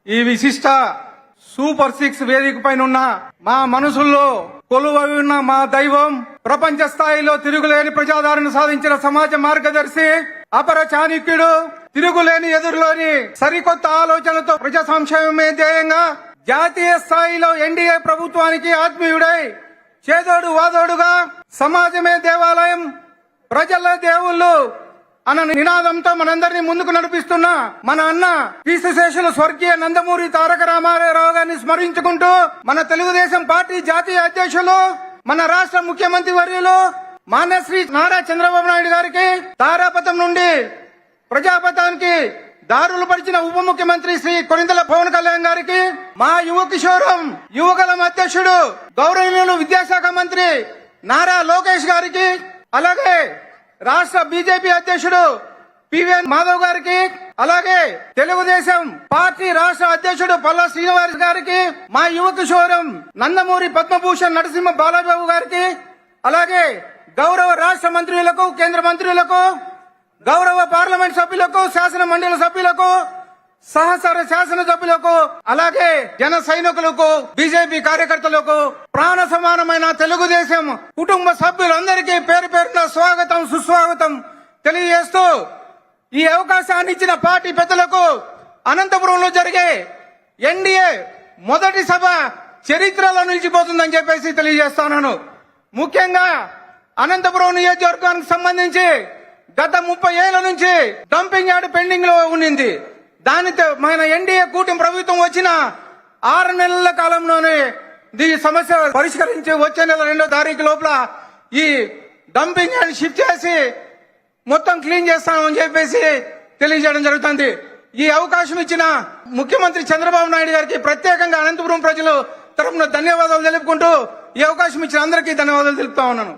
ఈ విశిష్ట సూపర్ 6 వేదిక పైన ఉన్న మా మనసుల్లో కొలువై ఉన్న మా దైవం, ప్రపంచ స్థాయిలో తిరుగులేని ప్రజాదరణ సాధించిన సమాజ మార్గదర్శి, అపర చాణక్యుడు, తిరుగులేని ఎదురులోని సరికొత్త ఆలోచనలతో ప్రజా సంక్షేమమే ధ్యేయంగా జాతీయ స్థాయిలో ఎన్డీఏ ప్రభుత్వానికి ఆత్మీయుడై చేదోడు వాదోడుగా సమాజమే దేవాలయం, ప్రజల దేవుళ్ళు అన్న నినాదంతో మనందరినీ ముందుకు నడిపిస్తున్న మన అన్న కీర్తిశేషులు స్వర్గీయ నందమూరి తారక రామారావు గారిని స్మరించుకుంటూ మన తెలుగుదేశం పార్టీ జాతీయ అధ్యక్షులు, మన రాష్ట్ర ముఖ్యమంత్రి వర్యులు మాన్యశ్రీ నారా చంద్రబాబు నాయుడు గారికి తారాపథం నుండి ప్రజాపథానికి దారులు పరిచిన ఉప ముఖ్యమంత్రి శ్రీ కొనిదెల పవన్ కళ్యాణ్ గారికి, మా యువ కిషోరం యువగలం అధ్యక్షుడు గౌరవనీయులు విద్యాశాఖ మంత్రి నారా లోకేష్ గారికి, అలాగే రాష్ట్ర బీజేపీ అధ్యక్షుడు పివిఎన్ మాధవ్ గారికి, అలాగే తెలుగుదేశం పార్టీ రాష్ట్ర అధ్యక్షుడు పల్లా శ్రీనివాస్ గారికి, మా యువ కిషోరం నందమూరి పద్మభూషణ్ నరసింహ బాలబాబు గారికి, అలాగే గౌరవ రాష్ట్ర మంత్రులకు, కేంద్ర మంత్రులకు, గౌరవ పార్లమెంట్ సభ్యులకు, శాసన మండలి సభ్యులకు, సహచర శాసన సభ్యులకు, అలాగే జన సైనికులకు, బీజేపీ కార్యకర్తలకు, ప్రాణ సమానమైన తెలుగుదేశం కుటుంబ సభ్యులందరికీ పేరు పేరున స్వాగతం సుస్వాగతం తెలియజేస్తూ ఈ అవకాశాన్ని ఇచ్చిన పార్టీ పెద్దలకు అనంతపురంలో జరిగే ఎన్డీఏ మొదటి సభ చరిత్రలో నిలిచిపోతుందని చెప్పేసి తెలియజేస్తున్నాను. ముఖ్యంగా అనంతపురం నియోజకవర్గానికి సంబంధించి గత 30 ఏళ్ల నుంచి డంపింగ్ యార్డ్ పెండింగ్ లో ఉండింది. దానితో మన ఎన్డీఏ కూటమి ప్రభుత్వం వచ్చిన 6 నెలల కాలంలోనే ఈ సమస్య పరిష్కరించి వచ్చే నెల 2వ తారీఖు లోపల ఈ డంపింగ్ యార్డ్ షిఫ్ట్ చేసి మొత్తం క్లీన్ చేస్తామని చెప్పేసి తెలియజేయడం జరుగుతుంది. ఈ అవకాశం ఇచ్చిన ముఖ్యమంత్రి చంద్రబాబు నాయుడు గారికి ప్రత్యేకంగా అనంతపురం ప్రజలు తరఫున ధన్యవాదాలు తెలుపుకుంటూ ఈ అవకాశం ఇచ్చిన అందరికీ ధన్యవాదాలు తెలుపుతా ఉన్నాను.